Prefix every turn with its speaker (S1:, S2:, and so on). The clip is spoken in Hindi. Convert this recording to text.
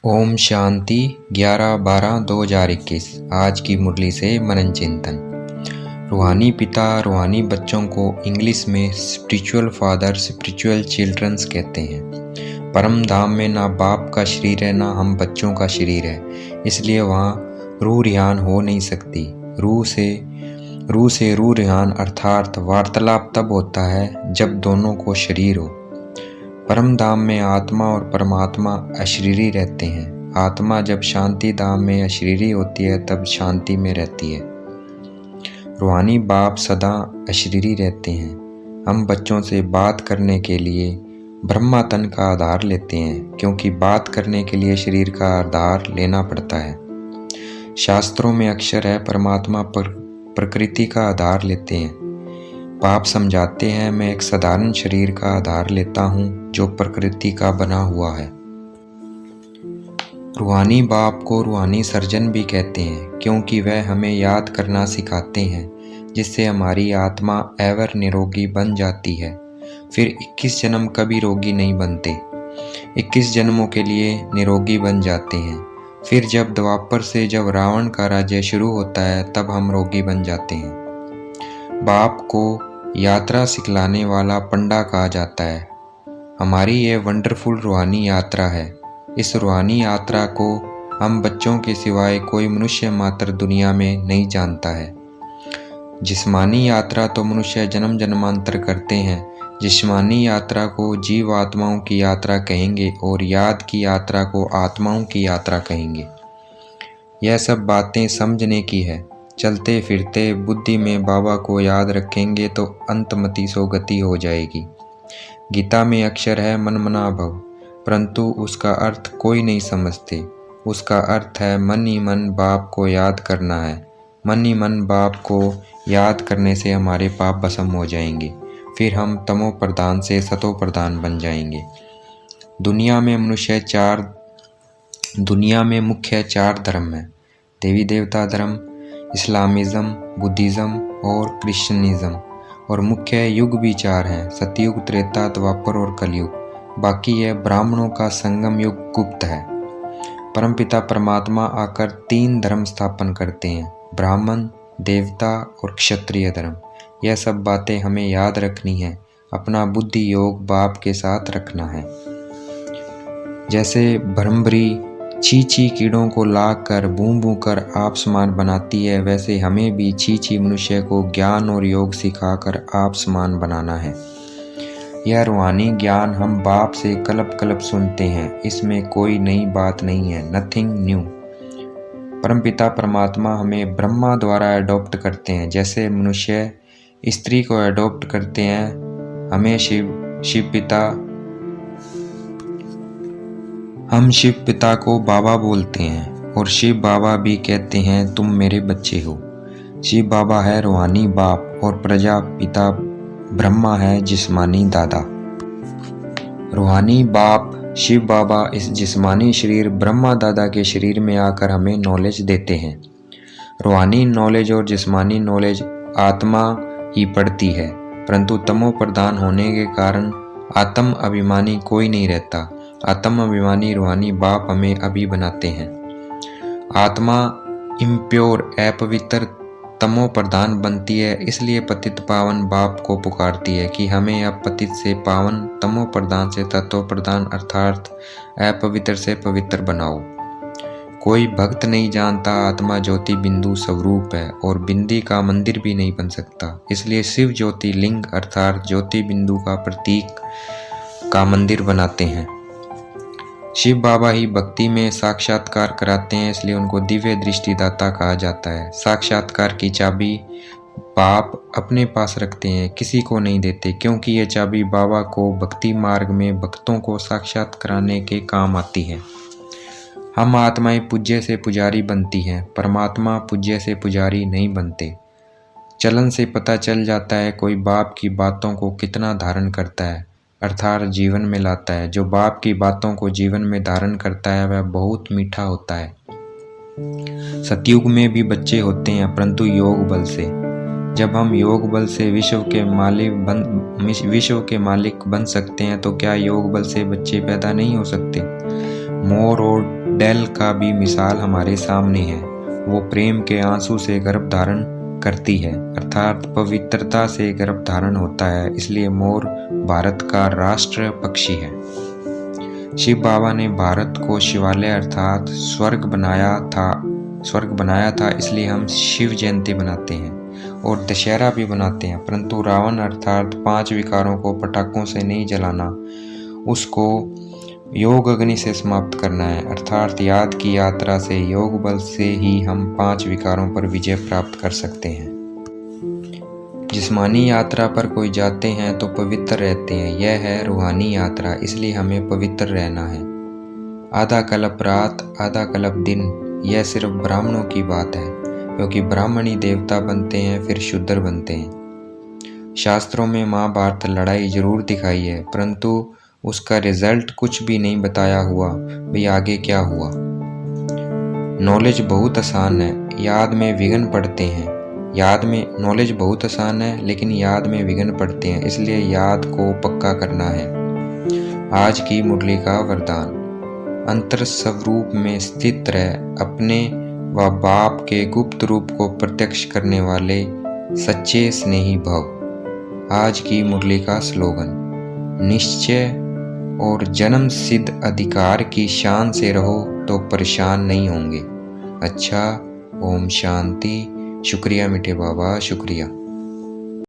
S1: ओम शांति 11/12/2021। आज की मुरली से मनन चिंतन। रूहानी पिता रूहानी बच्चों को इंग्लिश में स्पिरिचुअल फादर स्पिरिचुअल चिल्ड्रंस कहते हैं। परम धाम में ना बाप का शरीर है ना हम बच्चों का शरीर है, इसलिए वहाँ रूह रिहान हो नहीं सकती। रूह से रूह रिहान अर्थात वार्तालाप तब होता है जब दोनों को शरीर हो। परम धाम में आत्मा और परमात्मा अशरीरी रहते हैं। आत्मा जब शांति धाम में अशरीरी होती है तब शांति में रहती है। रूहानी बाप सदा अशरीरी रहते हैं। हम बच्चों से बात करने के लिए ब्रह्मा तन का आधार लेते हैं, क्योंकि बात करने के लिए शरीर का आधार लेना पड़ता है। शास्त्रों में अक्षर है, परमात्मा प्रकृति का आधार लेते हैं। बाप समझाते हैं, मैं एक साधारण शरीर का आधार लेता हूँ जो प्रकृति का बना हुआ है। रूहानी बाप को रूहानी सर्जन भी कहते हैं, क्योंकि वह हमें याद करना सिखाते हैं, जिससे हमारी आत्मा एवर निरोगी बन जाती है। फिर 21 जन्म कभी रोगी नहीं बनते, 21 जन्मों के लिए निरोगी बन जाते हैं। फिर जब द्वापर से जब रावण का राज्य शुरू होता है तब हम रोगी बन जाते हैं। बाप को यात्रा सिखलाने वाला पंडा कहा जाता है। हमारी ये वंडरफुल रूहानी यात्रा है। इस रूहानी यात्रा को हम बच्चों के सिवाय कोई मनुष्य मात्र दुनिया में नहीं जानता है। जिस्मानी यात्रा तो मनुष्य जन्म जन्मांतर करते हैं। जिस्मानी यात्रा को जीव आत्माओं की यात्रा कहेंगे और याद की यात्रा को आत्माओं की यात्रा कहेंगे। यह सब बातें समझने की है। चलते फिरते बुद्धि में बाबा को याद रखेंगे तो अंतमति सो गति हो जाएगी। गीता में अक्षर है मन मना भव, परंतु उसका अर्थ कोई नहीं समझते। उसका अर्थ है मन ही मन बाप को याद करना है। मन ही मन बाप को याद करने से हमारे पाप भस्म हो जाएंगे। फिर हम तमो प्रधान से सतो प्रधान बन जाएंगे। दुनिया में मुख्य 4 धर्म हैं: देवी देवता धर्म, इस्लामिज़्म, बुद्धिज़्म और क्रिश्चियनिज़्म। और मुख्य युग भी 4 हैं: सतयुग, त्रेता, द्वापर और कलयुग। बाकी यह ब्राह्मणों का संगम युग गुप्त है। परमपिता परमात्मा आकर 3 धर्म स्थापन करते हैं: ब्राह्मण, देवता और क्षत्रिय धर्म। यह सब बातें हमें याद रखनी है। अपना बुद्धि योग बाप के साथ रखना है। जैसे भ्रमरी छी कीड़ों को लाग कर बूं बूं कर आप समान बनाती है, वैसे हमें भी छी मनुष्य को ज्ञान और योग सिखाकर आप समान बनाना है। यह रूहानी ज्ञान हम बाप से कल्प कल्प सुनते हैं। इसमें कोई नई बात नहीं है, नथिंग न्यू। परमपिता परमात्मा हमें ब्रह्मा द्वारा अडॉप्ट करते हैं। जैसे मनुष्य स्त्री को अडॉप्ट करते हैं, हमें हम शिव पिता को बाबा बोलते हैं और शिव बाबा भी कहते हैं तुम मेरे बच्चे हो। शिव बाबा है रूहानी बाप और प्रजापिता ब्रह्मा है जिस्मानी दादा। रूहानी बाप शिव बाबा इस जिस्मानी शरीर ब्रह्मा दादा के शरीर में आकर हमें नॉलेज देते हैं। रूहानी नॉलेज और जिस्मानी नॉलेज आत्मा ही पढ़ती है, परंतु तमो प्रधान होने के कारण आत्म अभिमानी कोई नहीं रहता। आत्म अभिमानी रूहानी बाप हमें अभी बनाते हैं। आत्मा इम्प्योर अपवित्र तमो प्रधान बनती है, इसलिए पतित पावन बाप को पुकारती है कि हमें अब पतित से पावन, तमो प्रधान से तत्व प्रधान अर्थात अपवित्र से पवित्र बनाओ। कोई भक्त नहीं जानता आत्मा ज्योति बिंदु स्वरूप है और बिंदी का मंदिर भी नहीं बन सकता, इसलिए शिव ज्योति लिंग अर्थात ज्योति बिंदु का प्रतीक का मंदिर बनाते हैं। शिव बाबा ही भक्ति में साक्षात्कार कराते हैं, इसलिए उनको दिव्य दृष्टिदाता कहा जाता है। साक्षात्कार की चाबी बाप अपने पास रखते हैं, किसी को नहीं देते, क्योंकि ये चाबी बाबा को भक्ति मार्ग में भक्तों को साक्षात कराने के काम आती है। हम आत्माएं पूज्य से पुजारी बनती हैं, परमात्मा पूज्य से पुजारी नहीं बनते। चलन से पता चल जाता है कोई बाप की बातों को कितना धारण करता है अर्थात जीवन में लाता है। जो बाप की बातों को जीवन में धारण करता है वह बहुत मीठा होता है। सतयुग में भी बच्चे होते हैं, परंतु योग बल से। जब हम योग बल से विश्व के मालिक बन सकते हैं तो क्या योग बल से बच्चे पैदा नहीं हो सकते? मोर और डेल का भी मिसाल हमारे सामने है। वो प्रेम के आंसू से गर्भ धारण करती है, अर्थात पवित्रता से गर्भ धारण होता है, इसलिए मोर भारत का राष्ट्र पक्षी है। शिव बाबा ने भारत को शिवालय अर्थात स्वर्ग बनाया था, इसलिए हम शिव जयंती मनाते हैं और दशहरा भी मनाते हैं। परंतु रावण अर्थात 5 विकारों को पटाखों से नहीं जलाना, उसको योग अग्नि से समाप्त करना है, अर्थात याद की यात्रा से, योग बल से ही हम 5 विकारों पर विजय प्राप्त कर सकते हैं। जिस्मानी यात्रा पर कोई जाते हैं तो पवित्र रहते हैं, यह है रूहानी यात्रा, इसलिए हमें पवित्र रहना है। आधा कल्प रात, आधा कल्प दिन, यह सिर्फ ब्राह्मणों की बात है, क्योंकि ब्राह्मण ही देवता बनते हैं, फिर शूद्र बनते हैं। शास्त्रों में महाभारत लड़ाई जरूर दिखाई है, परंतु उसका रिजल्ट कुछ भी नहीं बताया हुआ, भाई आगे क्या हुआ। नॉलेज बहुत आसान है, याद में विघ्न पड़ते हैं। नॉलेज बहुत आसान है, लेकिन याद में विघ्न पड़ते हैं, इसलिए याद को पक्का करना है। आज की मुरली का वरदान: अंतर स्वरूप में स्थित रह अपने व बाप के गुप्त रूप को प्रत्यक्ष करने वाले सच्चे स्नेही भव। आज की मुरली का स्लोगन: निश्चय और जन्म सिद्ध अधिकार की शान से रहो तो परेशान नहीं होंगे। अच्छा, ओम शांति। शुक्रिया मीठे बाबा, शुक्रिया।